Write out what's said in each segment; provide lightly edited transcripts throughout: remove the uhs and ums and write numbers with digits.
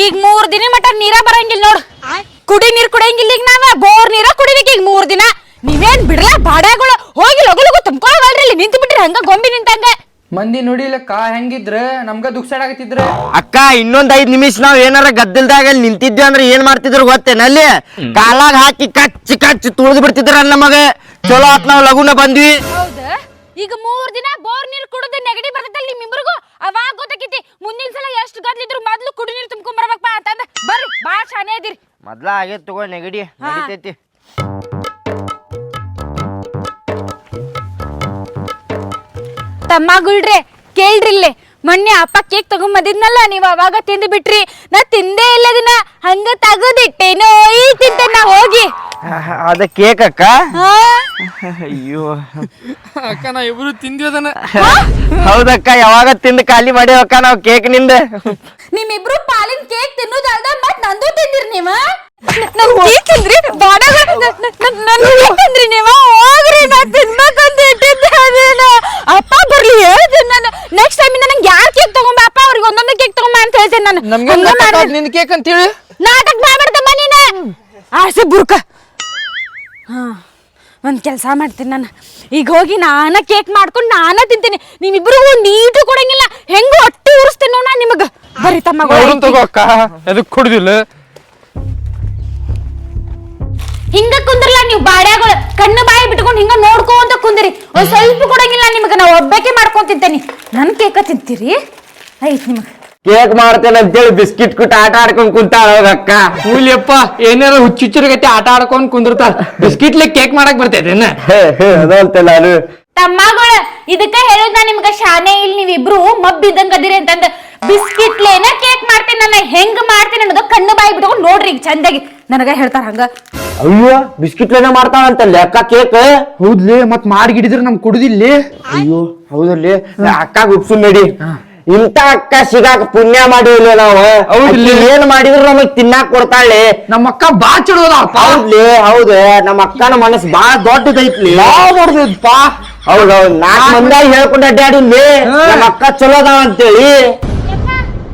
ಈಗ 3 ದಿನ ಮಟ ನೀರ ಬರಂಗಿಲ್ಲ ನೋಡು. ಕುಡಿ ನೀರ್ ಕುಡಿಯಂಗಿಲ್ಲ ಈಗ ನಾವ ಬೋರ್ ನೀರ ಕುಡಿಬೇಕು ಈಗ 3 ದಿನ. ನೀವೇನ್ ಬಿಡ್ಲ ಬಾಡ್ಯಾಗಳು ಹೋಗಿ ಲಗು ಲಗು ತುಂಬ್ಕೊಳ್ಳೋದಲ್ರಿ ಇಲ್ಲಿ ನಿಂತು ಬಿಟ್ರಿ ಹಂಗ ಗೊಂಬಿ ನಿಂತಂಗ. ಮಂದಿ ನೋಡಿಲಕ್ಕ ಹೆಂಗಿದ್ರ ನಮ್ಗ ದುಃಖಸಾಡಾಗತ್ತಿದ್ರ. ಅಕ್ಕ ಇನ್ನೊಂದ್ 5 ನಿಮಿಷ ನಾವ್ ಏನಾರ ಗದ್ದಲ್ದಾಗ ಅಲ್ಲಿ ನಿಂತಿದ್ವಿ ಅಂದ್ರೆ ಏನ್ ಮಾಡ್ತಿದ್ರು ಗೊತ್ತೇನ ಅಲ್ಲಿ ಕಾಲಾಗ ಹಾಕಿ ಕಚ್ಚಿ ಕಚ್ಚಿ ತುಳಿದು ಬಿಡ್ತಿದ್ರ ನಮಗ. ಚಲೋ ಆತ್ ನಾವ್ ಲಗುನ ಬಂದ್ವಿ. ಹೌದ ಈಗ 3 ದಿನ ಬೋರ್ ನೀರ್ ಕುಡಿದು ನೆಗಡಿ ಬರ್ತೈತಲ್ಲ ನಿಮ್ಮಿಬ್ರಿಗೂ ಅವಾಗ ಗೊತ್ತಾಕೈತಿ. ಮುಂದಿನ ಸಲ ಎಷ್ಟು ಗದ್ಲಿದ್ರು ಮೊದ್ಲು ಕುಡಿ ನೀರ್ ತುಂಬ್ಕೊಂಡ್ ಬರ್ಬೇಕಪ್ಪ ಅಂತಂದ ಬರ್ರಿ ಬಾಳ ಶಾನೆ ಅದಿರಿ. ಮೊದ್ಲ ಆಗೇತ್ ತಗೋ ನೆಗಡಿ ನಡಿತೈತಿ. ತಮ್ಮಗುಳ್ರೆ ಕೇಳ್ರಿಲ್ಲೇ ಮೊನ್ನೆ ಅಪ್ಪ ಕೇಕ್ ತಗೊಂಬಂದಿದ್ನಲ್ಲ ನೀವ್ ಅವಾಗ ತಿಂದು ಬಿಟ್ರಿ. ನಾ ತಿಂದೇ ಇಲ್ಲ ದಿನ ಹಂಗ ತಗದಿಟ್ಟೇನೋ ಈ ತಿಂತೆ ನಾ ಹೋಗಿ. ಅದ ಕೇಕ್ ಅಕ್ಕ. ಅಯ್ಯೋ ಅಕ್ಕ ನಾ ಇಬ್ರು ತಿಂದಿವದನ. ಹೌದಕ್ಕ ಯಾವಾಗ ತಿಂದು ಖಾಲಿ ಮಾಡ್ಯಾವಕ್ಕ ನಾವ್ ಕೇಕ್ ನಿಂದ. ನಿಮ್ಮಿಬ್ರು ಪಾಲಿನ ಕೇಕ್ ತಿನ್ನೋದಲ್ದ ಮತ್ ನಂದು ತಿಂದಿರಿ ನೀವ. ತಿಂದ್ರಿ ತಿಂದ್ರಿ ನೀವ ಹೋಗ್ರಿ. ನಾ ತಿನ್ಬೇಕಂತ ಇಟ್ಟಿದ್ದೆ ಅದೇನ ಅಪ್ಪ ಬರ್ಲಿ ಹೇಳ್ತೀನಿ ನಾನು. ನೆಕ್ಸ್ಟ್ ಟೈಮ್ ನಂಗೆ ಯಾರ್ ಕೇಕ್ ತಗೊಂಬ ಅಪ್ಪ ಅವ್ರಿಗೆ ಒಂದೊಂದು ಕೇಕ್ ತಗೊಂಬ ಅಂತ ಹೇಳ್ತೇನೆ ನಾನು. ನಿನ್ ಕೇಕ್ ಅಂತ ಹೇಳಿ ನಾಟಕ ಮಾಡ್ಬಿಡ್ತಮ್ಮ ನೀನ ಆಸೆ ಬುರ್ಕ. ಹಾ ಒಂದ್ ಕೆಲ್ಸ ಮಾಡ್ತೀನಿ ನಾನು ಈಗ ಹೋಗಿ ನಾನ ಕೇಕ್ ಮಾಡ್ಕೊಂಡು ನಾನ ತಿಂತೀನಿ. ನಿಮ್ಮಿಬ್ರು ನೀಟು ಕೊಡಂಗಿಲ್ಲ ಹೆಂಗ ಹೊಟ್ಟೆ ಉರಿಸ್ತೇನೆ ನೋಡ ನಿಮಗ. ಬರೀ ತಮ್ಮ ತಗೋ ಅಕ್ಕ ಅದಕ್ಕೆ ಕುಡ್ದಿಲ್ಲ. ಹಿಂಗ ಕುಂದ್ರಲ್ಲ ನೀವು ಬಾಡ್ಯಾಗಳು ಕಣ್ಣು ಬಾಯಿ ಬಿಟ್ಕೊಂಡು ಹಿಂಗ ನೋಡ್ಕೊಂತ ಕುಂದಿರಿ. ಒಂದ್ ಸ್ವಲ್ಪ ಕೊಡಂಗಿಲ್ಲ ನಿಮಗ. ನಾ ಒಬ್ಬಾಕೆ ಮಾಡ್ಕೊಂಡ್ ತಿಂತೇನಿ. ನನ್ ಕೇಕ ತಿಂತೀರಿ ಐತ್ ನಿಮಗ. ಕೇಕ್ ಮಾಡ್ತೇನೆ ಅಂತೇಳಿ ಬಿಸ್ಕಿಟ್ ಕುಟ್ ಆಟ ಆಡ್ಕೊಂಡ್ ಕುಂತಾಳ ಅಕ್ಕ. ಕೂಲಿಯಪ್ಪ ಏನಾರ ಹುಚ್ಚುಚ್ಚರಿಗತ್ತೆ ಆಟ ಆಡ್ಕೊಂಡ್ ಕುಂದಿರ್ತಾರ. ಬಿಸ್ಕಿಟ್ಲಿ ಕೇಕ್ ಮಾಡಕ್ ಬರ್ತೈತೇನ ಅದಲ್ತೆ ನಾನು. ತಮ್ಮಗಳ ಇದಕ್ಕ ಹೇಳುದ್ ನಾ ನಿಮ್ಗ ಶಾನೆ ಇಲ್ಲಿ ನೀವಿಬ್ರು ಮಬ್ಬಿದ್ದಂಗ ಅದಿರಿ ಅಂತಂದ. ಬಿಸ್ಕಿಟ್ಲೇನ ಕೇಕ್ ಮಾಡ್ತೇನೆ ನನ್ನ ಹೆಂಗ್ ಮಾಡ್ತೇನೆ ಅನ್ನೋದು ಕಣ್ಣು ಬಾಯಿ ಬಿಟ್ಕೊಂಡು ನೋಡ್ರಿ ಈಗ ಚಂದಾಗಿ. ನನಗ ಹೇಳ್ತಾರ ಹಂಗ. ಅಯ್ಯೋ ಬಿಸ್ಕಿಟ್ಲೇನ ಮಾಡ್ತಾಳಂತಲ್ಲಿ ಅಕ್ಕ ಕೇಕ್. ಹೌದ್ಲಿ ಮತ್ ಮಾಡಿಗಿಡಿದ್ರ ನಮ್ ಕುಡುದಿಲ್ಲಿ. ಅಯ್ಯೋ ಹೌದಲ್ಲಿ ಅಕ್ಕ ಉಪ್ಸು ನಡಿ. ಇಂತ ಅಕ್ಕ ಸಿಗಾಕ ಪುಣ್ಯ ಮಾಡಿಲ್ಲ ನಾವು. ಹೌದ್ಲಿ ಏನ್ ಮಾಡಿದ್ರು ನಮಗ್ ತಿನ್ನಾಕ್ ಕೊಡ್ತಾಳೆ. ನಮ್ಮ ಅಕ್ಕ ಬಾ ಚಡೋದಪ್ಪ. ಹೌದ್ಲಿ ಹೌದು ನಮ್ಮ ಅಕ್ಕನ ಮನಸ್ಸು ಬಾಳ ದೊಡ್ಡದೈತ್ಲಿ. ದೊಡ್ಡದಪ್ಪ. ಹೌದೌದ್ 4 ಮಂದಿಯಾಗಿ ಹೇಳ್ಕೊಂಡ ಅಡ್ಡಾಡಿಲ್ಲಿ ನಮ್ಮ ಅಕ್ಕ ಚಲೋ ಅದಾವ ಅಂತೇಳಿ.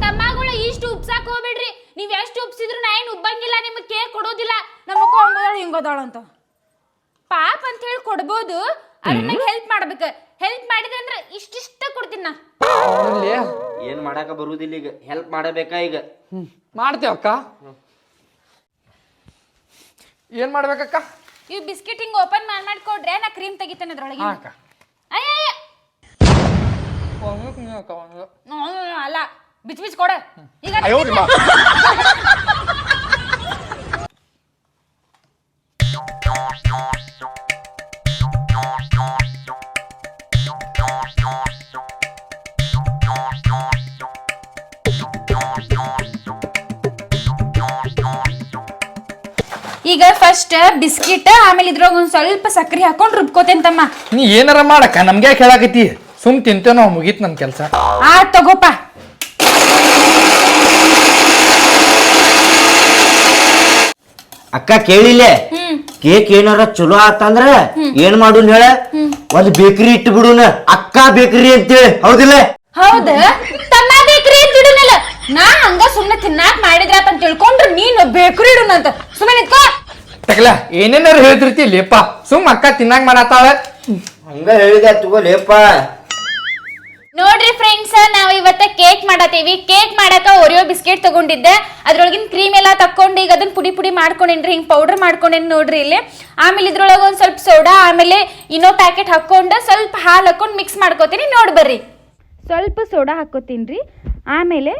ತಮ್ಮಗಳು ಇಷ್ಟು ಉಪ್ಸಾಕ್ ಹೋಗ್ಬೇಡ್ರಿ. ನೀವ್ ಎಷ್ಟು ಉಪ್ಸಿದ್ರು ನಾ ಏನ್ ಉಬ್ಬಂಗಿಲ್ಲ. ನಿಮ್ಗೆ ಕೇಕ್ ಕೊಡೋದಿಲ್ಲ. ನಮ್ಮ ಅಕ್ಕ ಅಂಬದಾಳ ಹಿಂಗದಾಳ ಅಂತ ಪಾಪ ಅಂತ ಹೇಳಿ ಕೊಡ್ಬೋದು. ಅದನ್ನ ಹೆಲ್ಪ್ ಮಾಡ್ಬೇಕು. ಹೆಲ್ಪ್ ಮಾಡಿದ್ರೆ ಅಂದ್ರೆ ಇಷ್ಟಿಷ್ಟ ಕೊಡ್ತೀನಿ ನಾ. ಏನ್ ಮಾಡಾಕ ಬರುದಿಲ್ಲ ಈಗ ಹೆಲ್ಪ್ ಮಾಡಬೇಕಾ ಈಗ. ಮಾಡ್ತೇವಕ್ಕ. ಏನ್ ಮಾಡ್ಬೇಕಕ್ಕ? ಇವ್ ಬಿಸ್ಕಿಟ್ ಹಿಂಗ್ ಓಪನ್ ಮಾಡ್ಕೊಡ್ರೆ ನಾ ಕ್ರೀಮ್ ತೆಗಿತೇನೆ ಅದ್ರೊಳಗೆ. ಅಯ್ಯ ಅಲ್ಲ ಬಿಚ್ ಬಿಚ್ ಕೊಡ ಈಗ. ಈಗ ಫಸ್ಟ್ ಬಿಸ್ಕಿಟ್ ಆಮೇಲೆ ಇದ್ರಾಗ ಒಂದ್ ಸ್ವಲ್ಪ ಸಕ್ಕರೆ ಹಾಕೊಂಡ್ ರುಬ್ಕೋತೇನ್ ತಮ್ಮ. ನೀ ಏನಾರ ಮಾಡಕ್ಕ ನಮ್ಗೆ ಕೇಳಾಕತಿ. ಸುಮ್ ತಿಂತೇನೋ ಮುಗೀತ್ ನಮ್ ಕೆಲ್ಸ. ತಗೋಪ. ಅಕ್ಕ ಕೇಳಿಲ್ಲ ಕೇಕ್ ಏನಾರ ಚಲೋ ಆತಂದ್ರ ಏನ್ ಮಾಡುನ್ ಹೇಳ. ಒಂದ್ ಬೇಕರಿ ಇಟ್ಟು ಬಿಡುನ ಅಕ್ಕ ಬೇಕರಿ ಅಂತೇಳಿ. ಹೌದಿಲ್ಲ? ಹೌದ ತಮ್ಮ ಬೇಕರಿ ಇಡನಲ್ಲ. ನಾ ಹಂಗ ಸುಮ್ನೆ ತಿನ್ನಾಕ್ ಮಾಡಿದ್ರ ಅಂತ ತಿಳ್ಕೊಂಡ್ರೆ ನೀನು ಬೇಕರಿ ಇಡುನಂತ ಸುಮ್ಮನೆ ನಿತ್ಕೋ. ತಗಲ ಏನೇನಾರು ಹೇಳ್ತಿರ್ತಿ ಲೇಪ. ಸುಮ್ ಅಕ್ಕ ತಿನ್ನಾಕ್ ಮಾಡತ್ತಾಳ. ಹಂಗ ಹೇಳಿದ ತಗೋಲೇಪ. ನೋಡ್ರಿ ಫ್ರೆಂಡ್ಸ್ ನಾವ್ ಇವತ್ತ ಕೇಕ್ ಮಾಡತ್ತೀವಿ. ಕೇಕ್ ಮಾಡಾಕ ಓರಿಯೋ ಬಿಸ್ಕೆಟ್ ತಗೊಂಡಿದ್ದೆ. ಅದ್ರೊಳಗಿನ ಕ್ರೀಮ್ ಎಲ್ಲ ತಕೊಂಡು ಈಗ ಅದನ್ನ ಪುಡಿ ಪುಡಿ ಮಾಡ್ಕೊಂಡೇನ್ರಿ. ಹಿಂಗ್ ಪೌಡರ್ ಮಾಡ್ಕೊಂಡೇನ್ ನೋಡ್ರಿ ಇಲ್ಲಿ. ಆಮೇಲೆ ಇದ್ರೊಳಗ ಒಂದ್ ಸ್ವಲ್ಪ ಸೋಡಾ ಆಮೇಲೆ ಇನ್ನೋ ಪ್ಯಾಕೆಟ್ ಹಾಕೊಂಡು ಸ್ವಲ್ಪ ಹಾಲು ಹಾಕೊಂಡು ಮಿಕ್ಸ್ ಮಾಡ್ಕೋತೀನಿ. ನೋಡ್ ಬರ್ರಿ. ಸ್ವಲ್ಪ ಸೋಡಾ ಹಾಕೋತೀನ್ರಿ. ಆಮೇಲೆ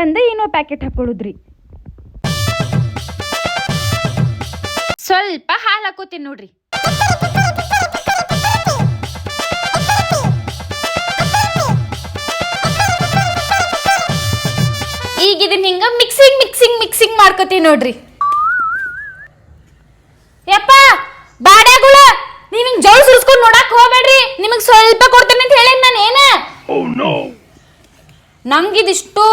ಒಂದು ಇನ್ನೋ ಪ್ಯಾಕೆಟ್ ಹಾಕೊಳ್ಳುದ್ರಿ. ಸ್ವಲ್ಪ ಹಾಲು ಹಾಕೋತೀನಿ ನೋಡ್ರಿ. ಈಗ ಇದನ್ನ ಹಿಂಗ ಮಿಕ್ಸಿಂಗ್ ಮಾಡ್ಕೋತೀವಿ ನೋಡ್ರಿ. ಯಪ್ಪ ಬಾಡ್ಯಾಗುಳ ನೀವ್ ಹಿಂಗ್ ಜೋಳ ಸುರಿಸ್ಕೊಂಡ್ ನೋಡಕ್ ಹೋಗ್ಬೇಡ್ರಿ. ನಿಮಗ್ ಸ್ವಲ್ಪ ಕೊಡ್ತೇನೆ ಅಂತ ಹೇಳೇನ್ ನಾನು. ಏನ ನಂಗಿದಿಷ್ಟು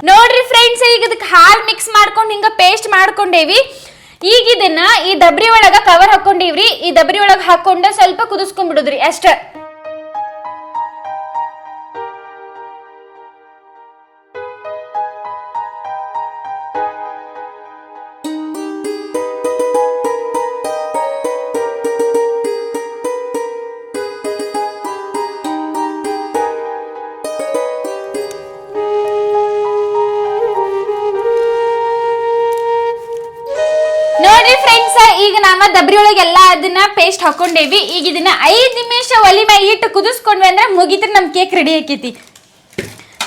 ನೋಡ್ರಿ ಫ್ರೆಂಡ್ಸ್. ಈಗ ಇದಕ್ಕೆ ಹಾಲು ಮಿಕ್ಸ್ ಮಾಡ್ಕೊಂಡು ಹಿಂಗ ಪೇಸ್ಟ್ ಮಾಡ್ಕೊಂಡೇವಿ. ಈಗ ಇದನ್ನ ಈ ಡಬ್ರಿ ಒಳಗ ಕವರ್ ಹಾಕೊಂಡಿವ್ರಿ. ಈ ದಬರಿ ಒಳಗ್ ಹಾಕೊಂಡ ಸ್ವಲ್ಪ ಕುದಿಸ್ಕೊಂಡ್ಬಿಡುದ್ರಿ ಅಷ್ಟ. ನೋಡ್ರಿ ಫ್ರೆಂಡ್ಸ್, ಈಗ ನಾವ ದಬ್ರಿ ಒಳಗೆ ಎಲ್ಲಾ ಅದನ್ನ ಪೇಸ್ಟ್ ಹಾಕೊಂಡೇವಿ. ಈಗ ಇದನ್ನ 5 ನಿಮಿಷ ಒಲಿ ಮ್ಯಾಗ ಇಟ್ಟು ಕುದಿಸ್ಕೊಂಡ್ವಿ ಅಂದ್ರ ಮುಗಿತ್ರ ನಮ್ ಕೇಕ್ ರೆಡಿ ಆಕೈತಿ.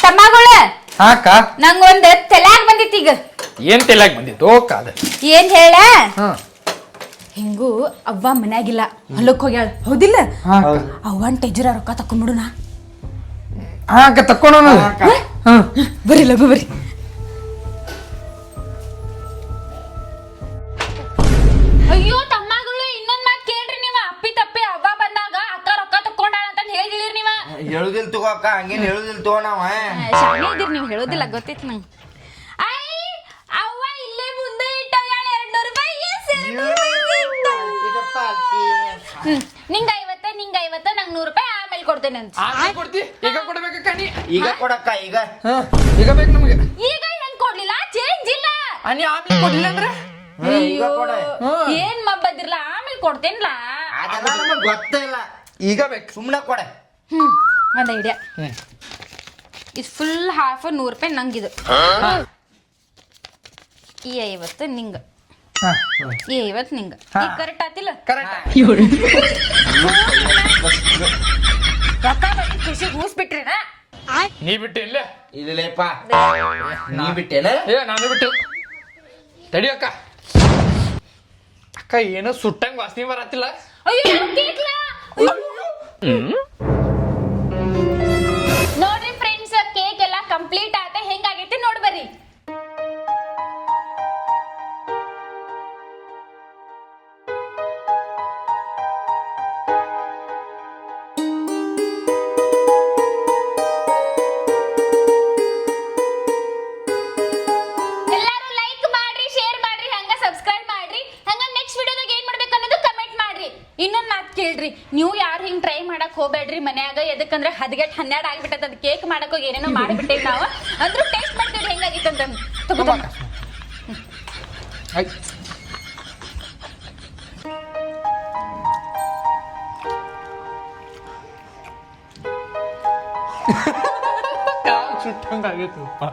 ತಮ್ಮಗಳ ಹಾಕ ನಂಗೊಂದ್ ತಲ್ಯಾಗ್ ಬಂದಿತ್ತು. ಈಗ ಏನ್ ತೆಲಾಗ್ ಬಂದಿತ್ತು ಕಾದ ಏನ್ ಹೇಳ, ಹಾ ಹಿಂಗೂ ಅವ್ವ ಮನ್ಯಾಗಿಲ್ಲ, ಹೊಲಕ್ ಹೋಗ್ಯಾಳ, ಹೌದಿಲ್ಲ? ಹಾಕ ಅವ್ವನ್ ಟೆಜರ ರೊಕ್ಕ ತಕೊಂಡ್ಬಿಡುನ. ಹಾಕ ತಕ್ಕೊಂಡ ಹಾ ಬರ್ರಿ ಲಘು ಬರ್ರಿ. ಅಯ್ಯೋ ತಮ್ಮಗಳು, ಇನ್ನೊಂದ್ ಮಾತ್ ಕೇಳ್ರಿ ನೀವ. ಅಪ್ಪಿ ತಪ್ಪಿ ಅವ್ವ ಬಂದಾಗ ಅಕ್ಕ ರೊಕ್ಕ ತಕೊಂಡಾಳ ಅಂತ ಹೇಳಿದಿರಿ ನೀವ. ಹೇಳುದಿಲ್ ತಗೋ ಅಕ್ಕ, ಹಂಗೇನ್ ಹೇಳುದಿಲ್ ತಗೋ ನಾವ. ಶಾಣೆ ಇದ್ದೀರಿ ನೀವು, ಹೇಳೋದಿಲ್ಲ ಗೊತ್ತೈತಿ ನಂಗೆ. ಅವ್ವ ಇಲ್ಲೇ ಮುಂದೆ ಇಟ್ಟೋಗ್ಯಾಳ 200 ರೂಪಾಯಿ. ನಿಂಗ 50, ನಿಂಗ 50, ನಂಗೆ 100 ರೂಪಾಯಿ ಆಮೇಲೆ ಕೊಡ್ತೇನೆ ಅಂತ. ಕೊಡ್ತಿ ಈಗ ಕೊಡ್ಬೇಕಕ್ಕ ನೀ. ಈಗ ಕೊಡಕ್ಕ ಈಗ. ಹಾ ಈಗ ಬೇಕು ನಮಗೆ. ಈಗ ಹೆಂಗ್ ಕೊಡ್ಲಿಲ್ಲ? ಚೇಂಜ್ ಇಲ್ಲ. ನೀ ಆಮೇಲೆ ಕೊಡ್ಲಿಲ್ಲ ಅಂದ್ರೆ ಈಗ ಕೊಡ. ಏನ್ ಮಬ್ಬದಿರ್ಲ, ಆಮೇಲೆ ಕೊಡ್ತೇನ್ಲ. ಅದೆಲ್ಲ ನಮಗ್ ಗೊತ್ತಿಲ್ಲ, ಈಗ ಬೇಕು. ಸುಮ್ನೆ ಕೊಡ. ಒಂದ್ ಐಡಿಯಾ. ಇದು ಫುಲ್ ಹಾಫ್ 100 ರೂಪಾಯಿ ನಂಗಿದು. ಈ 50 ನಿಂಗ, ಈ 50 ನಿಂಗ. ಈಗ ಕರೆಕ್ಟ್ ಆತಿಲ್ಲ? ಕರೆಕ್ಟ್. ರೊಕ್ಕ ಬಂದಿದ್ ಖುಷಿ ಹೂಸ್ಬಿಟ್ರಿನ? ನೀ ಬಿಟ್ಟೆ ಇಲ್ಲ. ಇಲ್ಲಪ್ಪ, ನೀ ಬಿಟ್ಟೇನ? ಏ ನಾನು ಬಿಟ್ಟು ತಡಿ ಅಕ್ಕ. ಅಕ್ಕ ಏನೋ ಸುಟ್ಟಂಗ್ ವಾಸನೆ ಬರತ್ತಿಲ್ಲ. ಅಯ್ಯೋ ಕೇಕ್ಲ. ನೋಡ್ರಿ ಫ್ರೆಂಡ್ಸ್, ಕೇಕ್ ಎಲ್ಲ ಕಂಪ್ಲೀಟ್ ಆತ. ಹೆಂಗಾಗೈತಿ ನೋಡ್ಬರ್ರಿ. ಎಲ್ಲಾರು ಲೈಕ್ ಮಾಡ್ರಿ, ಶೇರ್ ಮಾಡ್ರಿ, ಹಂಗ ಸಬ್ಸ್ಕ್ರೈಬ್ ಮಾಡ್ರಿ. ಹಂಗ ನೆಕ್ಸ್ಟ್ ವಿಡಿಯೋದಾಗ ಏನ್ ಮಾಡ್ಬೇಕು ಅನ್ನೋದು ಕಮೆಂಟ್ ಮಾಡ್ರಿ. ಇನ್ನೊಂದ್ ಮಾತು ಕೇಳ್ರಿ, ನೀವು ಯಾರು ಹಿಂಗ್ ಟ್ರೈ ಮಾಡಕ್ ಹೋಗ್ಬೇಡ್ರಿ ಮನ್ಯಾಗ. ಎದಕ್ಕಂದ್ರೆ 11 ಆಗ್ಬಿಟ್ಟದ. ಅದ್ ಕೇಕ್ ಮಾಡಕ್ ಹೋಗಿ ಏನೇನೋ ಮಾಡಿಬಿಟ್ಟೇವಿ ನಾವು. ಅಂದ್ರೂ ಟೇಸ್ಟ್ ಮಾಡ್ತೀವಿ ಹೆಂಗಾಗಿತ್ತು ಅಂತ. ತಗೋ ಸುಟ್ಟಂಗ್ ಆಗೈತಪ್ಪ.